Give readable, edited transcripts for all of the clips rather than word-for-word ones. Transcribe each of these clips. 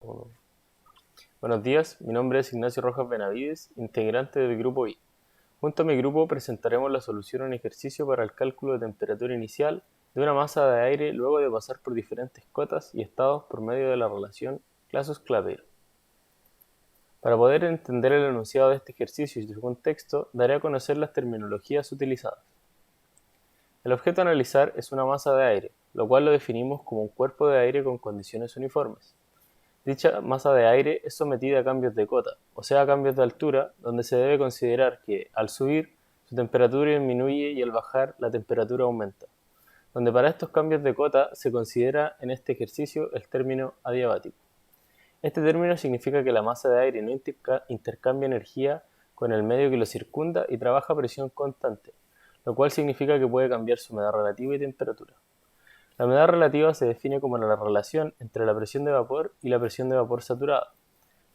Uno. Buenos días, mi nombre es Ignacio Rojas Benavides, integrante del Grupo I. Junto a mi grupo presentaremos la solución a un ejercicio para el cálculo de temperatura inicial de una masa de aire luego de pasar por diferentes cotas y estados por medio de la relación Clausius-Clapeyron. Para poder entender el enunciado de este ejercicio y su contexto, daré a conocer las terminologías utilizadas. El objeto a analizar es una masa de aire, lo cual lo definimos como un cuerpo de aire con condiciones uniformes. Dicha masa de aire es sometida a cambios de cota, o sea, a cambios de altura, donde se debe considerar que, al subir, su temperatura disminuye y al bajar, la temperatura aumenta, donde para estos cambios de cota se considera en este ejercicio el término adiabático. Este término significa que la masa de aire no intercambia energía con el medio que lo circunda y trabaja a presión constante, lo cual significa que puede cambiar su humedad relativa y temperatura. La humedad relativa se define como la relación entre la presión de vapor y la presión de vapor saturada,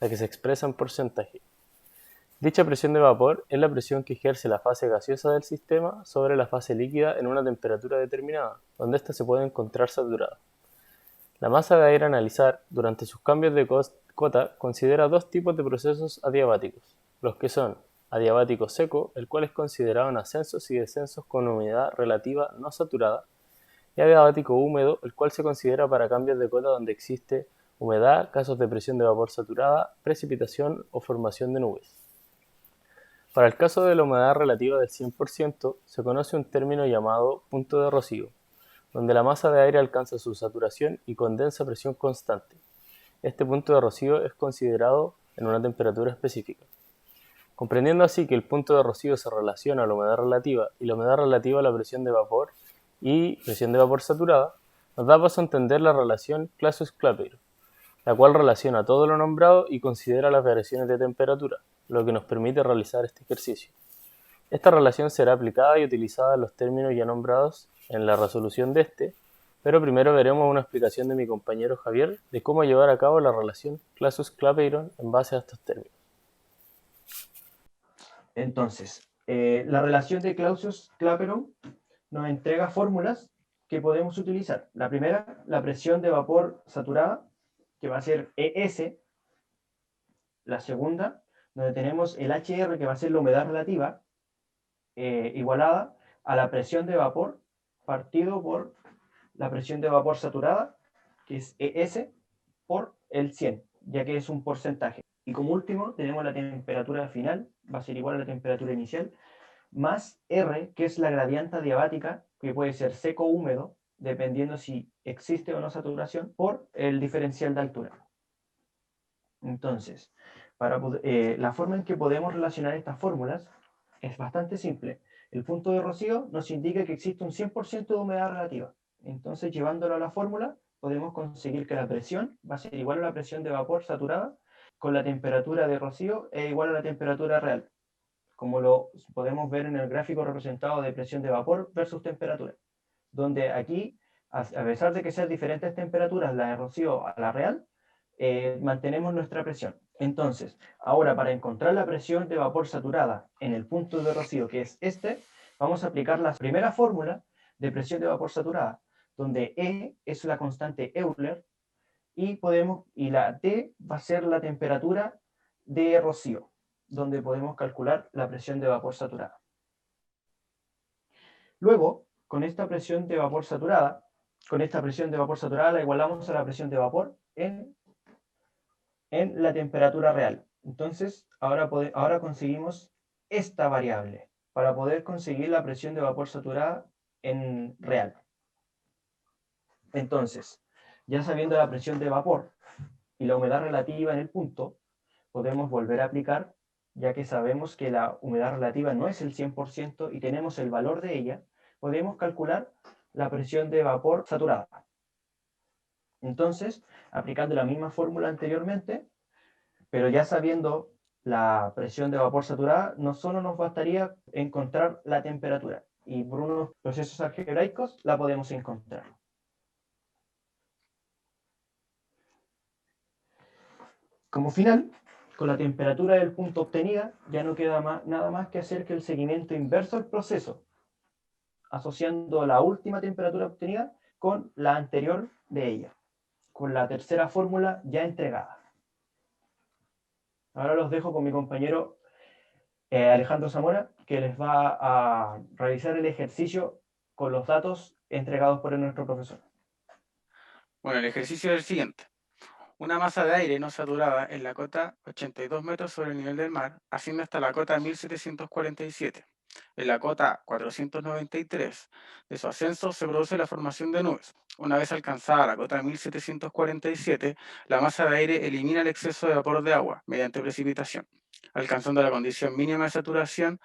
la que se expresa en porcentaje. Dicha presión de vapor es la presión que ejerce la fase gaseosa del sistema sobre la fase líquida en una temperatura determinada, donde ésta se puede encontrar saturada. La masa de aire a analizar durante sus cambios de cota considera dos tipos de procesos adiabáticos, los que son adiabático seco, el cual es considerado en ascensos y descensos con humedad relativa no saturada, y adiabático húmedo, el cual se considera para cambios de cota donde existe humedad, casos de presión de vapor saturada, precipitación o formación de nubes. Para el caso de la humedad relativa del 100%, se conoce un término llamado punto de rocío, donde la masa de aire alcanza su saturación y condensa a presión constante. Este punto de rocío es considerado en una temperatura específica. Comprendiendo así que el punto de rocío se relaciona a la humedad relativa y la humedad relativa a la presión de vapor y presión de vapor saturada, nos da paso a entender la relación Clausius-Clapeyron, la cual relaciona todo lo nombrado y considera las variaciones de temperatura, lo que nos permite realizar este ejercicio. Esta relación será aplicada y utilizada en los términos ya nombrados en la resolución de este, pero primero veremos una explicación de mi compañero Javier de cómo llevar a cabo la relación Clausius-Clapeyron en base a estos términos. Entonces, la relación de Clausius-Clapeyron nos entrega fórmulas que podemos utilizar. La primera, la presión de vapor saturada, que va a ser ES. La segunda, donde tenemos el HR, que va a ser la humedad relativa, igualada a la presión de vapor partido por la presión de vapor saturada, que es ES, por el 100, ya que es un porcentaje. Y como último, tenemos la temperatura final, va a ser igual a la temperatura inicial, más R, que es la gradiente adiabática, que puede ser seco o húmedo, dependiendo si existe o no saturación, por el diferencial de altura. Entonces, la forma en que podemos relacionar estas fórmulas es bastante simple. El punto de rocío nos indica que existe un 100% de humedad relativa. Entonces, llevándolo a la fórmula, podemos conseguir que la presión va a ser igual a la presión de vapor saturada con la temperatura de rocío es igual a la temperatura real, como lo podemos ver en el gráfico representado de presión de vapor versus temperatura, donde aquí, a pesar de que sean diferentes temperaturas, la de rocío a la real, mantenemos nuestra presión. Entonces, ahora para encontrar la presión de vapor saturada en el punto de rocío, que es este, vamos a aplicar la primera fórmula de presión de vapor saturada, donde E es la constante Euler y la T va a ser la temperatura de rocío, donde podemos calcular la presión de vapor saturada. Luego, con esta presión de vapor saturada la igualamos a la presión de vapor en la temperatura real. Entonces, ahora conseguimos esta variable para poder conseguir la presión de vapor saturada en real. Entonces, ya sabiendo la presión de vapor y la humedad relativa en el punto, podemos volver a aplicar, ya que sabemos que la humedad relativa no es el 100% y tenemos el valor de ella, podemos calcular la presión de vapor saturada. Entonces, aplicando la misma fórmula anteriormente, pero ya sabiendo la presión de vapor saturada, no solo nos bastaría encontrar la temperatura, y por unos procesos algebraicos la podemos encontrar. Como final, con la temperatura del punto obtenida, ya no queda nada más que hacer que el seguimiento inverso al proceso, asociando la última temperatura obtenida con la anterior de ella. con la tercera fórmula ya entregada. Ahora los dejo con mi compañero Alejandro Zamora, que les va a realizar el ejercicio con los datos entregados por nuestro profesor. Bueno, el ejercicio es el siguiente. Una masa de aire no saturada en la cota 82 metros sobre el nivel del mar asciende hasta la cota 1747. En la cota 493 de su ascenso se produce la formación de nubes. Una vez alcanzada la cota 1747, la masa de aire elimina el exceso de vapor de agua mediante precipitación, alcanzando la condición mínima de saturación.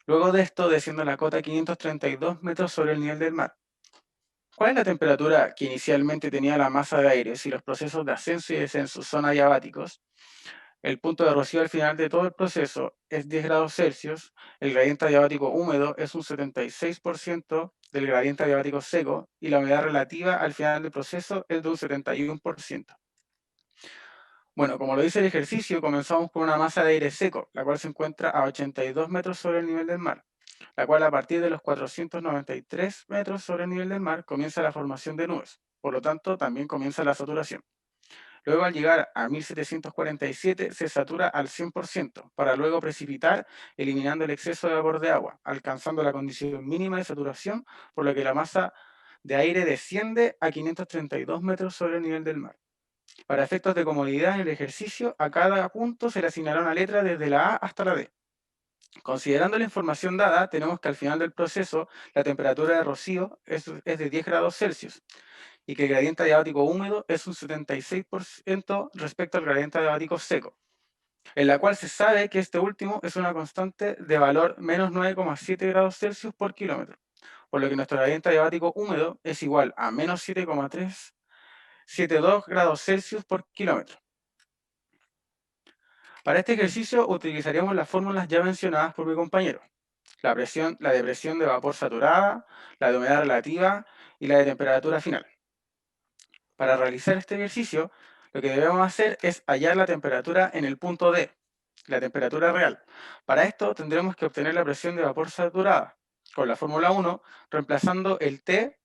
Luego de esto desciende a la cota 532 metros sobre el nivel del mar. ¿Cuál es la temperatura que inicialmente tenía la masa de aire si los procesos de ascenso y descenso son adiabáticos? El punto de rocío al final de todo el proceso es 10 grados Celsius, el gradiente adiabático húmedo es un 76% del gradiente adiabático seco y la humedad relativa al final del proceso es de un 71%. Bueno, como lo dice el ejercicio, comenzamos con una masa de aire seco, la cual se encuentra a 82 metros sobre el nivel del mar, la cual a partir de los 493 metros sobre el nivel del mar comienza la formación de nubes. Por lo tanto, también comienza la saturación. Luego, al llegar a 1747, se satura al 100%, para luego precipitar, eliminando el exceso de vapor de agua, alcanzando la condición mínima de saturación, por lo que la masa de aire desciende a 532 metros sobre el nivel del mar. Para efectos de comodidad en el ejercicio, a cada punto se le asignará una letra desde la A hasta la D. Considerando la información dada, tenemos que al final del proceso la temperatura de rocío es de 10 grados Celsius y que el gradiente adiabático húmedo es un 76% respecto al gradiente adiabático seco, en la cual se sabe que este último es una constante de valor menos 9,7 grados Celsius por kilómetro, por lo que nuestro gradiente adiabático húmedo es igual a menos 7,372 grados Celsius por kilómetro. Para este ejercicio utilizaríamos las fórmulas ya mencionadas por mi compañero. La depresión de vapor saturada, la de humedad relativa y la de temperatura final. Para realizar este ejercicio, lo que debemos hacer es hallar la temperatura en el punto D, la temperatura real. Para esto tendremos que obtener la presión de vapor saturada, con la fórmula 1, reemplazando el T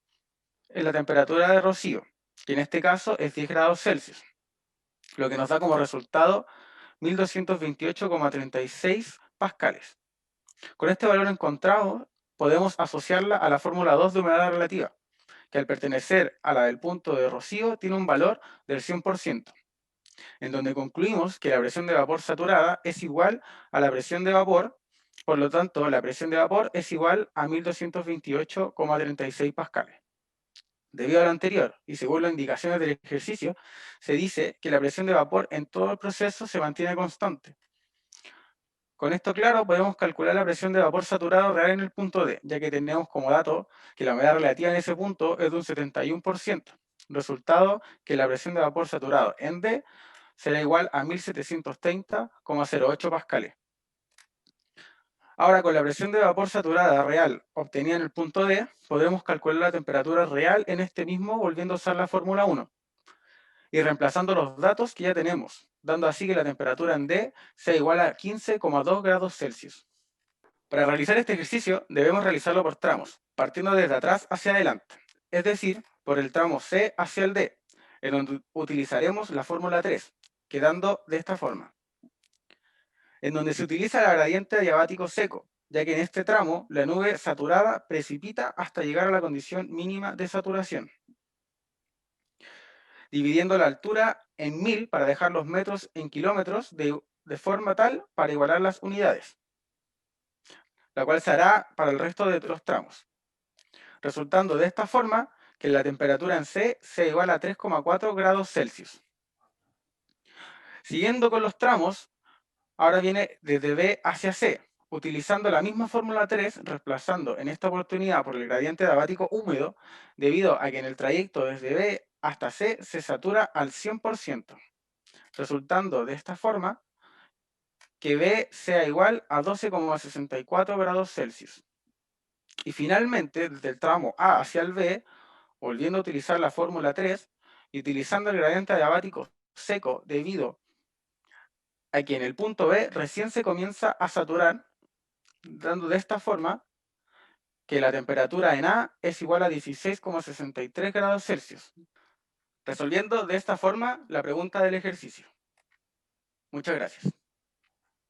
en la temperatura de rocío, que en este caso es 10 grados Celsius, lo que nos da como resultado 1228,36 pascales. Con este valor encontrado, podemos asociarla a la fórmula 2 de humedad relativa, que al pertenecer a la del punto de rocío tiene un valor del 100%, en donde concluimos que la presión de vapor saturada es igual a la presión de vapor, por lo tanto, la presión de vapor es igual a 1228,36 pascales. Debido a lo anterior, y según las indicaciones del ejercicio, se dice que la presión de vapor en todo el proceso se mantiene constante. Con esto claro, podemos calcular la presión de vapor saturado real en el punto D, ya que tenemos como dato que la humedad relativa en ese punto es de un 71%. Resultado que la presión de vapor saturado en D será igual a 1730,08 pascales. Ahora, con la presión de vapor saturada real obtenida en el punto D, podremos calcular la temperatura real en este mismo volviendo a usar la fórmula 1 y reemplazando los datos que ya tenemos, dando así que la temperatura en D sea igual a 15,2 grados Celsius. Para realizar este ejercicio debemos realizarlo por tramos, partiendo desde atrás hacia adelante, es decir, por el tramo C hacia el D, en donde utilizaremos la fórmula 3, quedando de esta forma, en donde se utiliza el gradiente adiabático seco, ya que en este tramo la nube saturada precipita hasta llegar a la condición mínima de saturación, dividiendo la altura en 1000 para dejar los metros en kilómetros de forma tal para igualar las unidades, la cual se hará para el resto de los tramos, resultando de esta forma que la temperatura en C sea igual a 3,4 grados Celsius. Siguiendo con los tramos, ahora viene desde B hacia C, utilizando la misma fórmula 3, reemplazando en esta oportunidad por el gradiente adiabático húmedo, debido a que en el trayecto desde B hasta C se satura al 100%, resultando de esta forma que B sea igual a 12,64 grados Celsius. Y finalmente, desde el tramo A hacia el B, volviendo a utilizar la fórmula 3 y utilizando el gradiente adiabático seco debido a que en el punto B recién se comienza a saturar, dando de esta forma que la temperatura en A es igual a 16,63 grados Celsius. resolviendo de esta forma la pregunta del ejercicio. Muchas gracias.